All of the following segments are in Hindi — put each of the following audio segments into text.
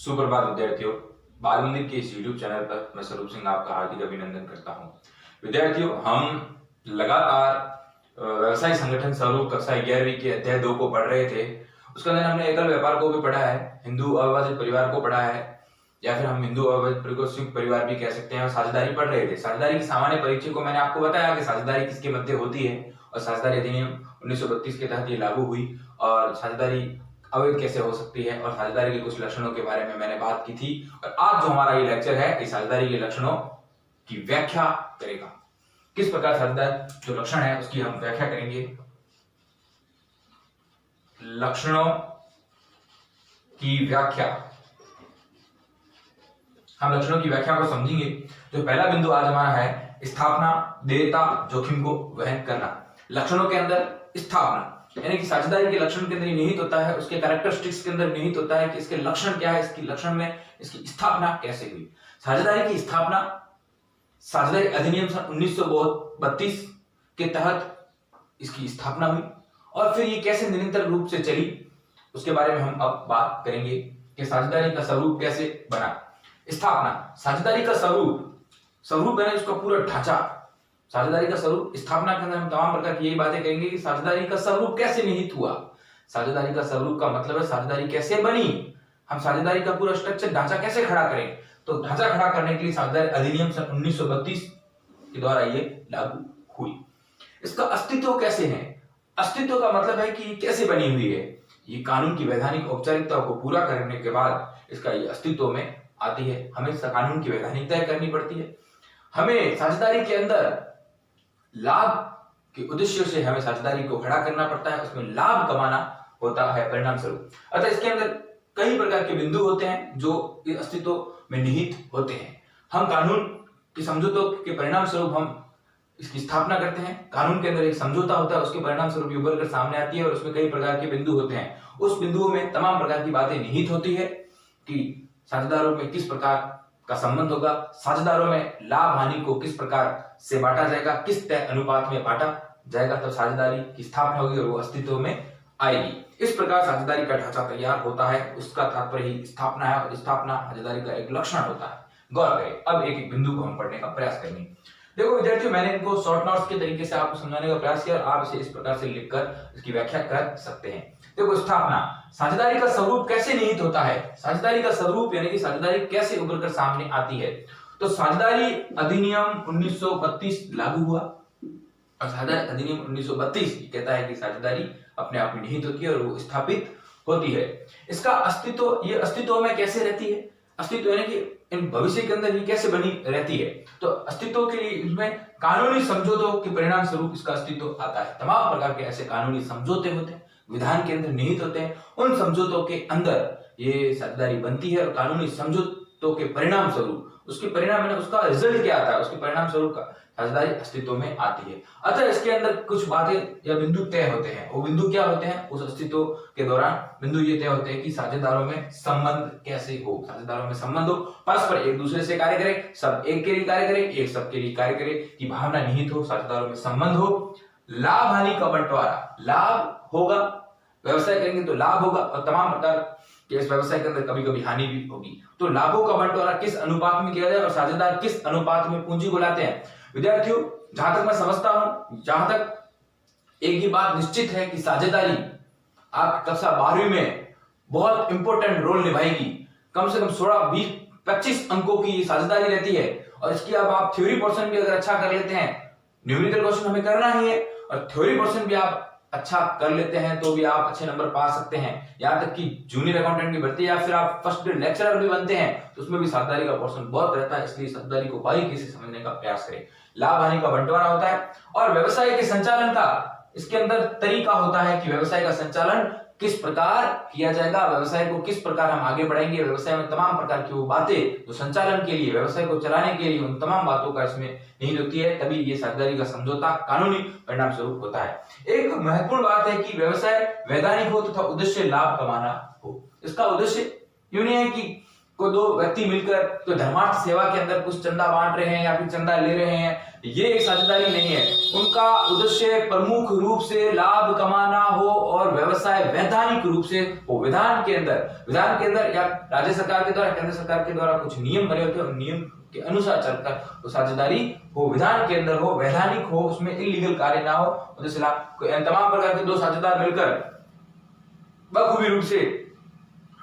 सुप्रभात विद्यार्थियों, बाल मंदिर के इस YouTube चैनल पर मैं स्वरूप सिंह आपका हार्दिक अभिनंदन करता हूं। विद्यार्थियों, हम लगातार व्यवसाय संगठन स्वरूप कक्षा 11वीं के अध्याय 2 को पढ़ रहे थे। उसके अंदर हमने एकल व्यापार को भी पढ़ा है, हिंदू अविभाजित परिवार को पढ़ा है, या फिर हम हिंदू अविभाजित परिवार को संयुक्त परिवार भी कह सकते हैं, और साझेदारी पढ़ रहे थे। साझेदारी की सामान्य परिचय को मैंने आपको बताया कि साझेदारी किसके मध्य होती है, और साझेदारी अधिनियम 1932 के तहत ये लागू हुई, और साझेदारी अवैध कैसे हो सकती है, और साझेदारी के कुछ लक्षणों के बारे में मैंने बात की थी। और आज जो हमारा ये लेक्चर है, इस साझेदारी के लक्षणों की व्याख्या करेगा। किस प्रकार साझेदारी जो लक्षण है उसकी हम व्याख्या करेंगे। लक्षणों की व्याख्या, हम लक्षणों की व्याख्या को समझेंगे। जो पहला बिंदु आज हमारा है, स्थापना, देयता, जोखिम को वहन करना। लक्षणों के अंदर स्थापना यानी कि साझेदारी के लक्षण के अंदर निहित होता है, उसके कैरेक्टरिस्टिक्स के अंदर निहित होता है कि इसके लक्षण क्या है, इसकी लक्षण में इसकी स्थापना कैसे हुई। साझेदारी की स्थापना साझेदारी अधिनियम 1932 के तहत इसकी स्थापना हुई, और फिर ये कैसे निरंतर रूप से चली उसके बारे में हम अब बात करेंगे कि साझेदारी का स्वरूप कैसे बना। स्थापना, साझेदारी का स्वरूप है उसका पूरा ढांचा। साझेदारी का स्वरूप, स्थापना के अंदर हम तमाम प्रकार की यही बातें करेंगे कि साझेदारी का स्वरूप कैसे निहित हुआ। साझेदारी का स्वरूप का मतलब है साझेदारी कैसे बनी, हम साझेदारी का पूरा स्ट्रक्चर ढांचा कैसे खड़ा करें। तो ढांचा खड़ा करने के लिए साझेदारी अधिनियम 1932 के द्वारा ये लागू हुई। इसका अस्तित्व कैसे है, अस्तित्व का मतलब है कि कैसे बनी हुई है। ये कानून की वैधानिक औपचारिकताओं को पूरा करने के बाद इसका ये अस्तित्व में आती है। हमें कानून की वैधानिकता करनी पड़ती है। हमें साझेदारी के अंदर लाभ के उद्देश्य से हमें साझेदारी को खड़ा करना पड़ता है, उसमें लाभ कमाना होता है परिणाम स्वरूप। अतः इसके अंदर कई प्रकार के बिंदु होते हैं जो इस अस्तित्व में निहित होते हैं। हम कानून की समझौतों के परिणाम स्वरूप हम इसकी स्थापना करते हैं। कानून के अंदर एक समझौता होता है, उसके परिणाम स्वरूप उभर कर सामने आती है, और उसमें कई प्रकार के बिंदु होते हैं। उस बिंदुओं में तमाम प्रकार की बातें निहित होती है कि साझेदारों में किस प्रकार का संबंध होगा, साझेदारों में लाभ हानि को किस प्रकार से बांटा जाएगा, किस तय अनुपात में बांटा जाएगा, तो साझेदारी की स्थापना होगी और वो अस्तित्व में आएगी। इस प्रकार साझेदारी का ढांचा तैयार होता है, उसका तात्पर्य ही स्थापना है, और स्थापना साझेदारी का एक लक्षण होता है। गौर करें, अब एक एक बिंदु को हम पढ़ने का प्रयास करेंगे। देखो विद्यार्थियों, मैंने इनको शॉर्ट नोट्स के तरीके से आपको समझाने का प्रयास किया, और आप इसे इस प्रकार से लिखकर इसकी व्याख्या कर सकते हैं। देखो, स्थापना, साझेदारी का स्वरूप कैसे निहित होता है। साझेदारी का स्वरूप यानी कि साझेदारी कैसे उभर कर सामने आती है। तो साझेदारी अधिनियम 1932 लागू हुआ, और साझेदारी अधिनियम 1932 कहता है कि साझेदारी अपने आप में निहित होती है और वो स्थापित होती है। इसका अस्तित्व, ये अस्तित्व में कैसे रहती है, अस्तित्व यानी कि इन भविष्य के अंदर ये कैसे बनी रहती है। तो अस्तित्व के लिए इसमें कानूनी समझौतों के परिणाम स्वरूप इसका अस्तित्व आता है। तमाम प्रकार के ऐसे कानूनी समझौते होते हैं, विधान के अंदर निहित होते हैं। उन समझौतों के अंदर ये साझेदारी बनती है, और कानूनी समझौतों के परिणाम स्वरूप उसके परिणाम में उसका रिजल्ट क्या आता है, उसके परिणाम स्वरूप का साझेदारी अस्तित्व में आती है। अतः इसके अंदर कुछ बातें या बिंदु तय होते हैं। वो बिंदु क्या होते हैं, उस अस्तित्व के दौरान बिंदु ये तय होते हैं कि साझेदारों में संबंध कैसे हो, साझेदारों में संबंध हो, परस्पर एक दूसरे से कार्य करें, सब एक के लिए कार्य करें, एक सबके लिए कार्य करें की भावना निहित हो, साझेदारों में संबंध हो। लाभ हानि का बंटवारा, लाभ होगा, व्यवसाय करेंगे तो लाभ होगा, और तमाम प्रकार इस व्यवसाय के अंदर कभी कभी हानि भी होगी। तो लाभों का बंटवारा किस अनुपात में किया जाए, और साझेदार किस अनुपात में पूंजी को लाते हैं। विद्यार्थियों, जहां तक मैं समझता हूं, जहां तक एक ही बात निश्चित है कि साझेदारी आपकी कक्षा 12वीं में बहुत इंपॉर्टेंट रोल निभाएगी। कम से कम 16, 20, 25 अंकों की साझेदारी रहती है, और इसकी अब आप थ्योरी पोर्शन भी अगर अच्छा कर लेते हैं, न्यूमेरिकल क्वेश्चन हमें करना ही है, और थ्योरी पोर्शन भी आप अच्छा कर लेते हैं तो भी आप अच्छे नंबर पा सकते हैं। यहाँ तक कि जूनियर अकाउंटेंट की भर्ती, या फिर आप फर्स्ट ग्रेड लेक्चरर भी बनते हैं, तो उसमें भी साझेदारी का पोर्शन बहुत रहता है। इसलिए साझेदारी को बारीकी से समझने का प्रयास करें। लाभ हानि का बंटवारा होता है, और व्यवसाय के संचालन का इसके अंदर तरीका होता है कि व्यवसाय का संचालन किस प्रकार किया जाएगा, व्यवसाय को किस प्रकार हम आगे बढ़ाएंगे। व्यवसाय में तमाम प्रकार की वो बातें जो संचालन के लिए, व्यवसाय को चलाने के लिए, उन तमाम बातों का इसमें निहित होती है, तभी ये साझेदारी का समझौता कानूनी परिणाम स्वरूप होता है। एक महत्वपूर्ण बात है कि व्यवसाय वैधानिक हो तथा उद्देश्य लाभ कमाना हो। इसका उद्देश्य यूं नहीं है कि को दो व्यक्ति मिलकर तो धर्मार्थ सेवा के अंदर कुछ चंदा बांट रहे हैं या फिर चंदा ले रहे हैं, ये एक साझेदारी नहीं है। उनका उद्देश्य प्रमुख रूप से लाभ कमाना हो और व्यवसाय वैधानिक रूप से हो। विधान के अंदर या राज्य सरकार के द्वारा, केंद्र सरकार के द्वारा कुछ नियम बने होते हैं, उन नियम के अनुसार चलकर तो साझेदारी हो, विधान के अंदर हो, वैधानिक हो, उसमें इलीगल कार्य ना हो। तमाम प्रकार के दो साझेदार मिलकर बखूबी रूप से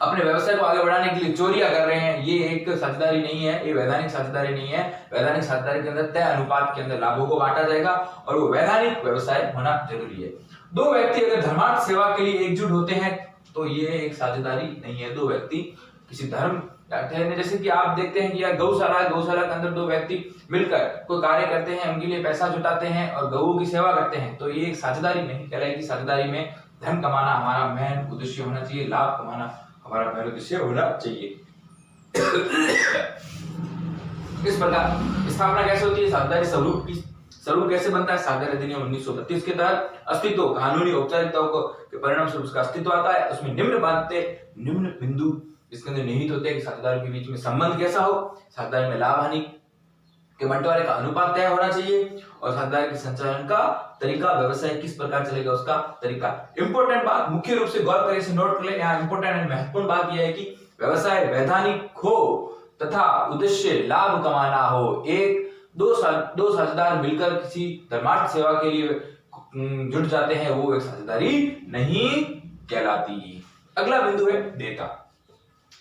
अपने व्यवसाय को आगे बढ़ाने के लिए चोरियां कर रहे हैं, ये एक साझेदारी नहीं है, ये वैधानिक साझेदारी नहीं है। वैधानिक साझेदारी के अंदर तय अनुपात के अंदर लाभों को बांटा जाएगा और वो वैधानिक व्यवसाय होना जरूरी है। दो व्यक्ति अगर धर्मार्थ सेवा के लिए एकजुट होते हैं तो ये एक साझेदारी नहीं है। दो व्यक्ति किसी धर्म, जैसे कि आप देखते हैं कि यार गौशाला के अंदर दो व्यक्ति मिलकर कोई कार्य करते हैं, उनके लिए पैसा जुटाते हैं और गौओं की सेवा करते हैं, तो ये एक साझेदारी नहीं कहलाएगी। साझेदारी में धन कमाना हमारा मेन उद्देश्य होना चाहिए, लाभ कमाना हमारा मेन उद्देश्य होना चाहिए। इस प्रकार स्थापना कैसे होती है, साझेदारी स्वरूप कैसे बनता है। साझेदारी अधिनियम 1932 के तहत अस्तित्व, कानूनी औपचारिकताओं के परिणाम स्वरूप उसका अस्तित्व आता है। उसमें निम्न बिंदु इसके अंदर निहित होते हैं कि साझेदारों के बीच में संबंध कैसा हो, साझेदारी में लाभ हानि के बंटवारे का अनुपात तय होना चाहिए और साझेदारी के संचालन का तरीका, व्यवसाय किस प्रकार चलेगा उसका तरीका। इंपॉर्टेंट बात, मुख्य रूप से गौर करें, इसे नोट कर ले। यहाँ इंपॉर्टेंट एंड महत्वपूर्ण बात यह है कि व्यवसाय वैधानिक हो तथा उद्देश्य लाभ कमाना हो। दो साझेदार मिलकर किसी धर्मार्थ सेवा के लिए जुट जाते हैं, वो एक साझेदारी नहीं कहलाती। अगला बिंदु है देयता।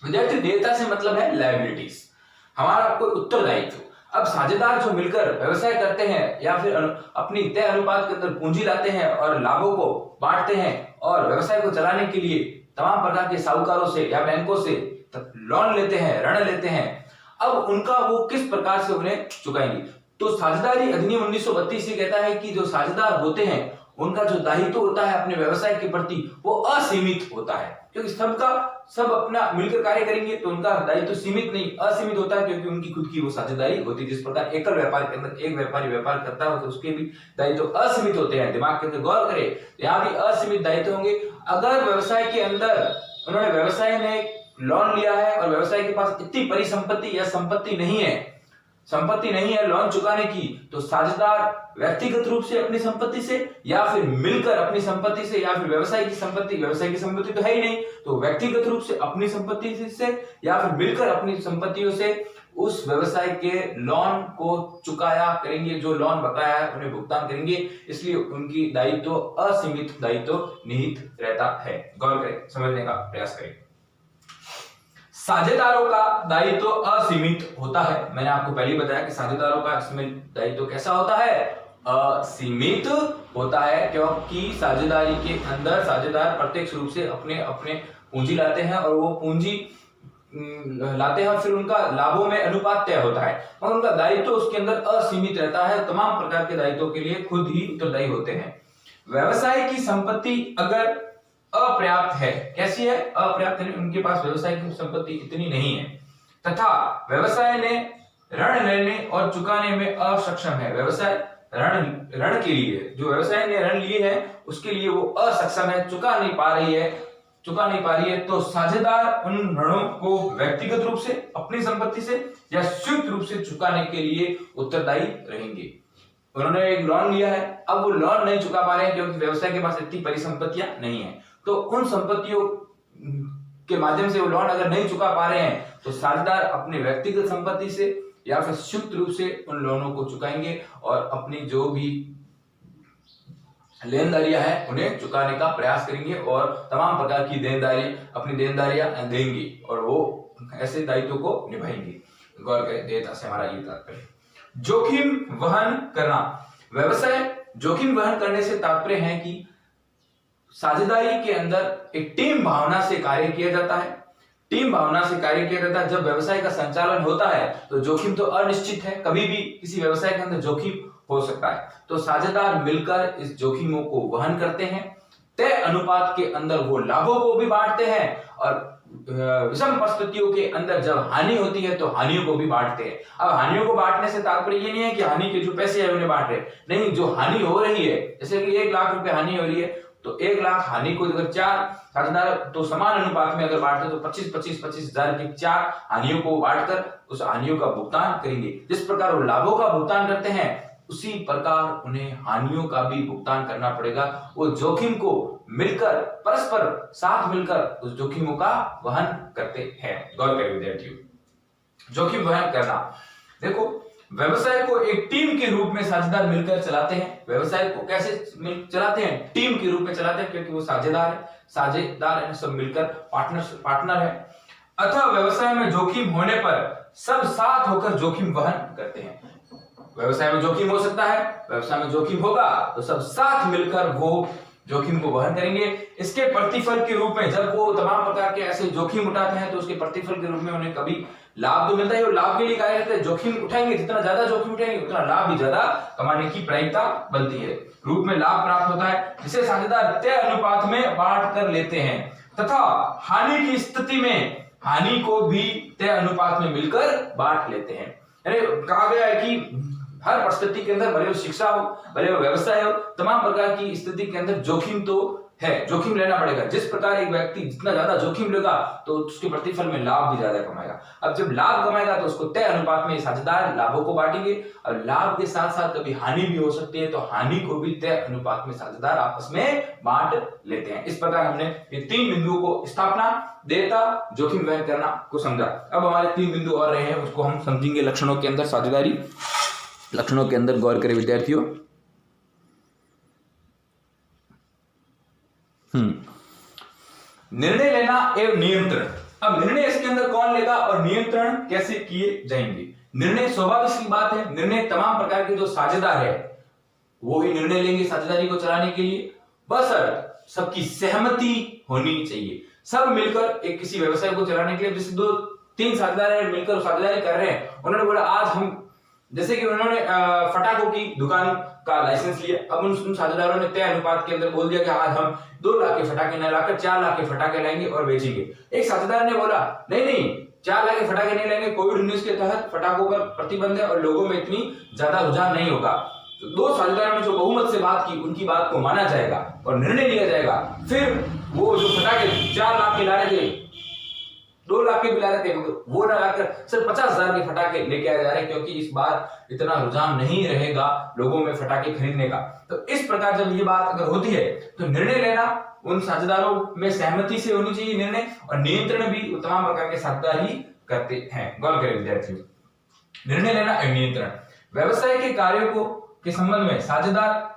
विद्यार्थी, देयता से मतलब है लायबिलिटीज, हमारा कोई उत्तरदायित्व। अब साझेदार जो मिलकर व्यवसाय करते हैं या फिर अपनी तय अनुपात के अंदर पूंजी लाते हैं और लाभों को बांटते हैं और व्यवसाय को चलाने के लिए तमाम प्रकार के साहूकारों से या बैंकों से लोन लेते हैं, ऋण लेते हैं, अब उनका वो किस प्रकार से उन्हें चुकाएंगे। तो साझेदारी अधिनियम 1932 कहता है कि जो साझेदार होते हैं उनका जो दायित्व होता है अपने व्यवसाय के प्रति वो असीमित होता है, क्योंकि सब अपना मिलकर कार्य करेंगे तो उनका दायित्व सीमित नहीं असीमित होता है, क्योंकि उनकी खुद की वो साझेदारी होती है। जिस प्रकार एकल व्यापार के अंदर एक व्यापारी व्यापार करता है तो उसके भी दायित्व असीमित होते हैं। दिमाग के अंदर गौर करें, यहाँ भी असीमित दायित्व होंगे। अगर व्यवसाय के अंदर उन्होंने व्यवसाय में लोन लिया है और व्यवसाय के पास इतनी परिसंपत्ति या संपत्ति नहीं है लोन चुकाने की, तो साझेदार व्यक्तिगत रूप से अपनी संपत्ति से या फिर मिलकर अपनी संपत्ति से या फिर व्यवसाय की संपत्ति तो है ही नहीं, तो व्यक्तिगत रूप से अपनी संपत्ति से या फिर मिलकर अपनी संपत्तियों से उस व्यवसाय के लोन को चुकाया करेंगे, जो लोन बकाया है उन्हें भुगतान करेंगे। इसलिए उनकी दायित्व असीमित दायित्व निहित रहता है। गौर करें, समझने का प्रयास करें। साझेदारों का दायित्व असीमित होता है। मैंने आपको पहले ही बताया कि साझेदारों का इसमें दायित्व कैसा होता है, असीमित होता है, क्योंकि साझेदारी के अंदर साझेदार प्रत्यक्ष रूप से अपने पूंजी लाते हैं और वो पूंजी लाते हैं और फिर उनका लाभों में अनुपात तय होता है, और उनका दायित्व उसके अंदर असीमित रहता है। तमाम प्रकार के दायित्वों के लिए खुद ही उत्तरदायी होते हैं। व्यवसाय की संपत्ति अगर अपर्याप्त है, कैसी है, अपर्याप्त है, उनके पास व्यवसाय की संपत्ति इतनी नहीं है तथा व्यवसाय ने ऋण लेने और चुकाने में असक्षम है। व्यवसाय ऋण के लिए जो व्यवसाय ने ऋण लिए है उसके लिए वो असक्षम है, चुका नहीं पा रही है, तो साझेदार उन ऋणों को व्यक्तिगत रूप से अपनी संपत्ति से या संयुक्त रूप से चुकाने के लिए उत्तरदायी रहेंगे। उन्होंने एक लोन लिया है, अब वो लोन नहीं चुका पा रहे हैं क्योंकि व्यवसाय के पास इतनी परिसंपत्तियां नहीं है, तो उन संपत्तियों के माध्यम से वो लोन अगर नहीं चुका पा रहे हैं तो साझेदार अपनी व्यक्तिगत संपत्ति से या फिर संयुक्त रूप से उन लोनों को चुकाएंगे और अपनी जो भी लेनदारियां हैं उन्हें चुकाने का प्रयास करेंगे और तमाम प्रकार की अपनी देनदारियां देंगे और वो ऐसे दायित्वों को निभाएंगे। गौर करें, देयता से हमारा ये तात्पर्य। जोखिम वहन करना। व्यवसाय जोखिम वहन करने से तात्पर्य है कि साझेदारी के अंदर एक टीम भावना से कार्य किया जाता है। जब व्यवसाय का संचालन होता है तो जोखिम तो अनिश्चित है, कभी भी किसी व्यवसाय के अंदर जोखिम हो सकता है, तो साझेदार मिलकर इस जोखिमों को वहन करते हैं। तय अनुपात के अंदर वो लाभों को भी बांटते हैं और विषम परिस्थितियों के अंदर जब हानि होती है तो हानियों को भी बांटते हैं। अब हानियों को बांटने से तात्पर्य ये नहीं है कि हानि के जो पैसे है उन्हें बांट रहे, नहीं, जो हानि हो रही है, जैसे कि 1 लाख रुपए हानि हो रही है तो 1 लाख हानि को अगर 4 साझेदार तो समान अनुपात में अगर बांटते तो 25,000 की 4 हानियों को बांटकर उस हानियों का भुगतान करेंगे। जिस प्रकार वो लाभों का भुगतान करते हैं उसी प्रकार उन्हें हानियों का भी भुगतान करना पड़ेगा। वो जोखिम को मिलकर परस्पर साथ मिलकर उस जोखिमों का वहन करते हैं। गौर करें विद्यार्थियों, जोखिम वहन करना, देखो व्यवसाय को एक टीम के रूप में साझेदार मिलकर चलाते हैं। व्यवसाय को कैसे चलाते हैं? टीम के रूप में चलाते हैं, क्योंकि वो साझेदार है, सब मिलकर पार्टनर है। अतः व्यवसाय में जोखिम होने पर सब साथ होकर जोखिम वहन करते हैं। व्यवसाय में जोखिम हो सकता है, व्यवसाय में जोखिम होगा तो सब साथ मिलकर वो जोखिम को वहन करेंगे। इसके प्रतिफल के रूप में जब वो तमाम प्रकार के ऐसे जोखिम उठाते हैं तो उसके प्रतिफल के रूप में उन्हें कभी लाभ तो मिलता है, और लाभ के लिए कार्य करते हैं। जोखिम उठाएंगे, जितना ज्यादा जोखिम उठाएंगे उतना लाभ भी ज्यादा कमाने की प्रायिकता बनती है। रूप में लाभ प्राप्त होता है, जिसे साझेदार तय अनुपात में बांट कर लेते हैं, तथा हानि की स्थिति में हानि को भी तय अनुपात में मिलकर बांट लेते हैं। कहा गया है कि हर परिस्थिति के अंदर, भले वो शिक्षा हो, भले वो व्यवसाय हो, तमाम प्रकार की स्थिति के अंदर जोखिम तो है, जोखिम लेना पड़ेगा। जिस प्रकार एक व्यक्ति जितना ज्यादा जोखिम लेगा तो उसके प्रतिफल में लाभ भी ज्यादा कमाएगा। अब जब लाभ कमाएगा तो उसको तय अनुपात में साझेदार लाभों को बांटेंगे, और लाभ के साथ साथ कभी हानि भी हो सकती है, तो हानि को भी तय अनुपात में साझेदार आपस में बांट लेते हैं। इस प्रकार हमने ये 3 बिंदुओं को, स्थापना, देयता, जोखिम वहन करना को समझा। अब हमारे 3 बिंदु और रहे हैं, उसको हम समझेंगे लक्षणों के अंदर। साझेदारी लक्षणों के अंदर गौर करें विद्यार्थियों। निर्णय लेना एवं नियंत्रण। अब निर्णय इसके अंदर कौन लेगा और नियंत्रण कैसे किए जाएंगे? निर्णय स्वाभाविक सी बात है, निर्णय तमाम प्रकार के जो साझेदार है वो ही निर्णय लेंगे साझेदारी को चलाने के लिए, बशर्ते सबकी सहमति होनी चाहिए। सब मिलकर एक किसी व्यवसाय को चलाने के लिए, जैसे 2-3 साझेदार मिलकर साझेदारी कर रहे हैं, उन्होंने बोला आज हम, जैसे कि उन्होंने फटाकों की दुकान का लाइसेंस लिया, अब उन साझेदारों ने तय अनुपात के अंदर बोल दिया कि आज हम 2 लाख के फटाके न लाकर 4 लाख के फटाके लाएंगे और बेचेंगे। एक साझेदार ने बोला नहीं 4 लाख के फटाके नहीं लाएंगे, कोविड-19 के तहत फटाकों पर प्रतिबंध है और लोगों में इतनी ज्यादा रुझान नहीं होगा। तो 2 साझेदारों ने जो बहुमत से बात की, उनकी बात को माना जाएगा और निर्णय लिया जाएगा। फिर वो जो फटाके 4 लाख के ला रहे थे, 2 लाख के भी ला रहे थे, वो ना लाकर सिर्फ 50,000 के फटाके लेके आए जा रहे हैं, क्योंकि इस बार इतना रुझान नहीं रहेगा लोगों में फटाके खरीदने का। तो इस प्रकार जब ये बात अगर होती है तो निर्णय लेना उन साझेदारों में सहमति से होनी चाहिए निर्णय, और नियंत्रण भी तमाम प्रकार के साझेदार ही करते हैं। गौर करें विद्यार्थियों, निर्णय लेना और नियंत्रण। व्यवसाय के कार्यों को के संबंध में साझेदार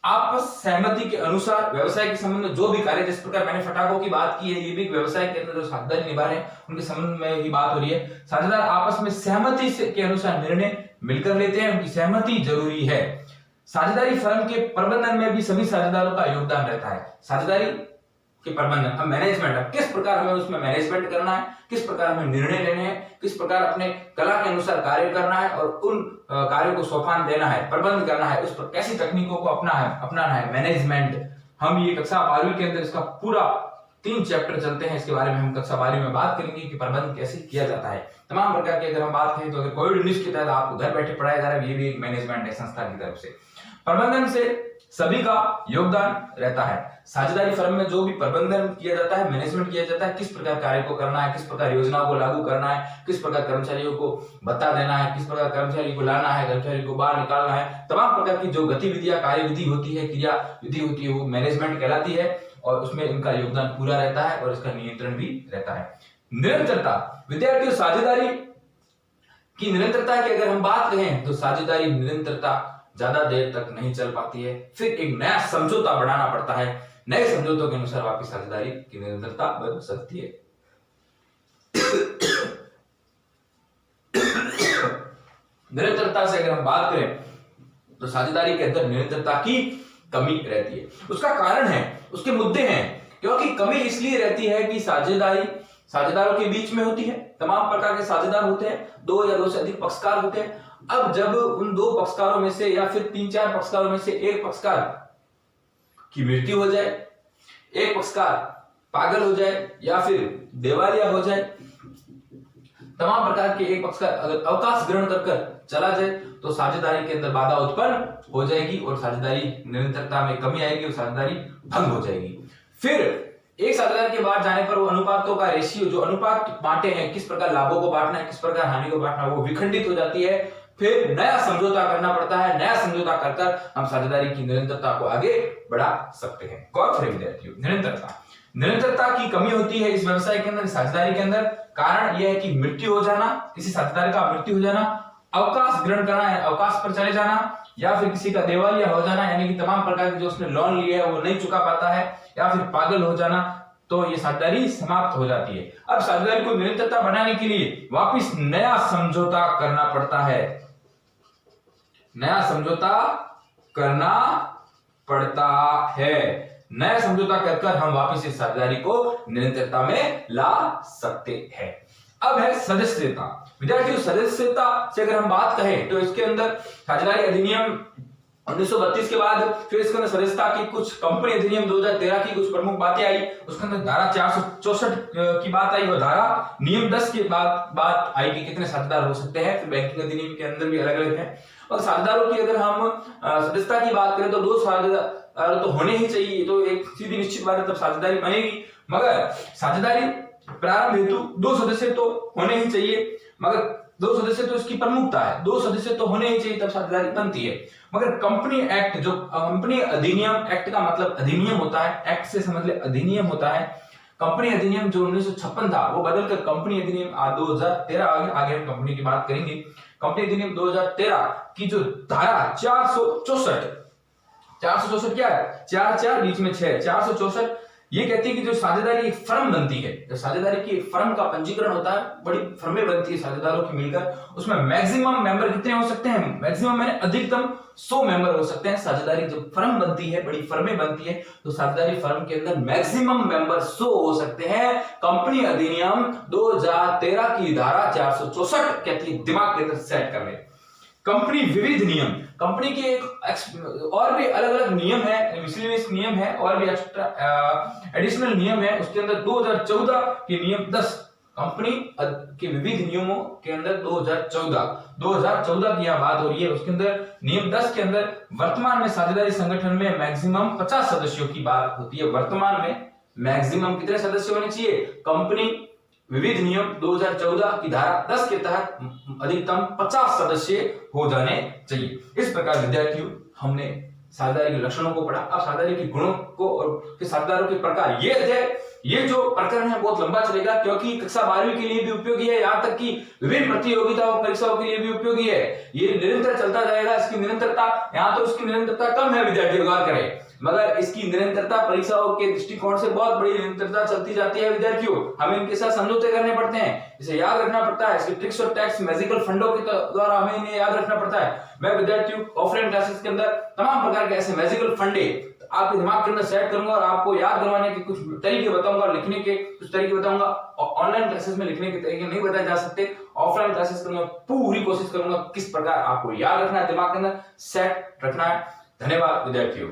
आपस सहमति के अनुसार व्यवसाय के संबंध में जो भी कार्य, जिस प्रकार मैंने फटाकों की बात की है, ये भी व्यवसाय के अंदर जो साझेदारी निभा रहे हैं उनके संबंध में ही बात हो रही है। साझेदार आपस में सहमति से के अनुसार निर्णय मिलकर लेते हैं, उनकी सहमति जरूरी है। साझेदारी फर्म के प्रबंधन में भी सभी साझेदारों का योगदान रहता है। साझेदारी के प्रबंधन, अब मैनेजमेंट, अब किस प्रकार हमें उसमें मैनेजमेंट करना है, किस प्रकार हमें निर्णय लेने हैं, किस प्रकार अपने कला के अनुसार कार्य करना है और उन कार्यों को सोपान देना है, प्रबंध करना है, उस पर कैसी तकनीकों को अपनाना है, मैनेजमेंट। हम ये कक्षा 12वीं के अंदर इसका पूरा 3 चैप्टर चलते हैं, इसके बारे में हम कक्षा 12वीं में बात करेंगे कि प्रबंध कैसे किया जाता है। तमाम प्रकार की अगर हम बात करें तो अगर कोविड-19 के तहत आपको घर बैठे पढ़ाया जा रहा है, ये भी एक मैनेजमेंट है संस्था की तरफ से। प्रबंधन से सभी का योगदान रहता है। साझेदारी फर्म में जो भी प्रबंधन किया जाता है, मैनेजमेंट किया जाता है, किस प्रकार कार्य को करना है, किस प्रकार योजनाओं को लागू करना है, किस प्रकार कर्मचारियों को भत्ता देना है, किस प्रकार कर्मचारी को लाना है, कर्मचारी को बाहर निकालना है, तमाम प्रकार की जो गतिविधियां, कार्यविधि होती है, क्रिया विधि होती है, वो मैनेजमेंट कहलाती है और उसमें इनका योगदान पूरा रहता है और इसका नियंत्रण भी रहता है। निरंतरता, विद्यार्थियों साझेदारी की निरंतरता की अगर हम बात करें तो साझेदारी निरंतरता ज्यादा देर तक नहीं चल पाती है, फिर एक नया समझौता बनाना पड़ता है, नए समझौतों के अनुसार वापस साझेदारी की निरंतरता बन सकती है। निरंतरता से अगर हम बात करें तो साझेदारी के अंदर निरंतरता की कमी रहती है। उसका कारण है, उसके मुद्दे हैं, क्योंकि कमी इसलिए रहती है कि साझेदारी साझेदारों के बीच में होती है, तमाम प्रकार के साझेदार होते हैं, 2 या 2 से अधिक पक्षकार होते हैं। अब जब उन 2 पक्षकारों में से या फिर 3-4 पक्षकारों में से एक पक्षकार की मृत्यु हो जाए, एक पक्षकार पागल हो जाए या फिर दिवालिया हो जाए, तमाम प्रकार के एक पक्ष का अगर अवकाश ग्रहण कर चला जाए तो साझेदारी के अंदर बाधा उत्पन्न हो जाएगी और साझेदारी निरंतरता में कमी आएगी और साझेदारी भंग हो जाएगी। फिर एक साझेदारी के बाद जाने पर वो अनुपातों का रेशियो, जो अनुपात बांटे हैं, किस प्रकार लाभों को बांटना है, किस प्रकार हानि को बांटना है, वो विखंडित हो जाती है। फिर नया समझौता करना पड़ता है। नया समझौता कर हम साझेदारी की निरंतरता को आगे बढ़ा सकते हैं। गौर करें विद्यार्थियों, निरंतरता की कमी होती है इस व्यवसाय के अंदर, साझेदारी के अंदर। कारण यह है कि मृत्यु हो जाना, किसी साझेदार का मृत्यु हो जाना, अवकाश ग्रहण करना है, अवकाश पर चले जाना, या फिर किसी का दिवालिया हो जाना, यानी कि तमाम प्रकार के जो उसने लोन लिए है वो नहीं चुका पाता है, या फिर पागल हो जाना, तो ये साझेदारी समाप्त हो जाती है। अब साझेदारी को निरंतरता बनाने के लिए वापस नया समझौता करना पड़ता है, नया समझौता करना पड़ता है। नया समझौता कर हम वापस इस साझेदारी को निरंतरता में ला सकते हैं। अब है सदस्यता। विद्यार्थियों, सदस्यता से अगर हम बात करें तो इसके अंदर साझेदारी अधिनियम 1932 के बाद फिर इसके अंदर सदस्यता की कुछ कंपनी अधिनियम 2013 की कुछ प्रमुख बातें आई। उसके अंदर धारा 464 की बात आई और धारा नियम 10 के बाद बात आई कि कितने साझेदार हो सकते हैं। फिर बैंकिंग अधिनियम के अंदर भी अलग अलग है। और साझेदारों की अगर हम सदस्यता की बात करें तो 2 साझेदार तो होने ही चाहिए, तो एक सीधी निश्चित बात है, तब साझेदारी बनेगी। मगर साझेदारी प्रारंभ हेतु 2 सदस्य तो होने ही चाहिए, मगर 2 सदस्य तो इसकी प्रमुखता है, 2 सदस्य तो होने ही चाहिए तब साझेदारी बनती है। मगर कंपनी एक्ट, जो कंपनी अधिनियम, एक्ट का मतलब अधिनियम होता है, एक्ट से समझ ले अधिनियम होता है। कंपनी अधिनियम जो 1956 था वो बदलकर कंपनी अधिनियम 2013 आगे हम कंपनी की बात करेंगे। कंपनी अधिनियम 2013 की जो धारा 464 क्या है, 4 बीच में 6, 464 ये कहती है कि जो साझेदारी एक फर्म बनती है, जो साझेदारी की फर्म का पंजीकरण होता है, बड़ी फर्में बनती है साझेदारों की मिलकर, उसमें मैक्सिमम मेंबर कितने हो सकते हैं, मैक्सिमम मैंने अधिकतम 100 मेंबर हो सकते हैं। साझेदारी जब फर्म बनती है, बड़ी फर्में बनती है, तो साझेदारी फर्म के अंदर मैक्सिमम मेंबर 100 हो सकते हैं। कंपनी अधिनियम 2013 की धारा 464 कहती है, दिमाग के अंदर सेट कर ले। कंपनी विविध नियम, कंपनी के एक और भी अलग अलग नियम है, मिसलेनियस नियम है और भी एक्स्ट्रा एडिशनल नियम है। उसके अंदर 2014 के नियम 10, कंपनी के विविध नियमों के अंदर 2014 की बात हो रही है। उसके अंदर नियम 10 के अंदर वर्तमान में साझेदारी संगठन में मैक्सिमम 50 सदस्यों की बात होती है। वर्तमान में मैक्सिमम कितने सदस्य होने चाहिए, कंपनी विविध नियम 2014 की धारा 10 के तहत अधिकतम 50 सदस्य हो जाने चाहिए। इस प्रकार विद्यार्थियों हमने साझेदारी के लक्षणों को पढ़ा। अब साझेदारी के गुणों को और साझेदारों के प्रकार, ये जो प्रकरण है बहुत लंबा चलेगा, क्योंकि कक्षा 12वीं के लिए भी उपयोगी है, यहाँ तक कि विभिन्न प्रतियोगिताओं परीक्षाओं के लिए भी उपयोगी है। ये निरंतर चलता जाएगा। इसकी निरंतरता, यहाँ तो इसकी निरंतरता कम है विद्यार्थी, गौर करें, मगर इसकी निरंतरता परीक्षाओं के दृष्टिकोण से बहुत बड़ी निरंतरता चलती जाती है विद्यार्थियों। हमें इनके साथ समझौते करने पड़ते हैं, इसे याद रखना पड़ता है। इसके ट्रिक्स और टैक्स मैजिकल फंडों के द्वारा हमें इन्हें याद रखना पड़ता है। मैं विद्यार्थियों ऑफलाइन क्लासेस के अंदर तमाम प्रकार के ऐसे मैजिकल फंडे आपके दिमाग के अंदर सेट करूंगा और आपको याद करवाने के कुछ तरीके बताऊंगा, लिखने के कुछ तरीके बताऊंगा। ऑनलाइन क्लासेस में लिखने के तरीके नहीं बताए जा सकते, ऑफलाइन क्लासेस में पूरी कोशिश करूंगा किस प्रकार आपको याद रखना है, दिमाग के अंदर सेट रखना है। धन्यवाद विद्यार्थियों।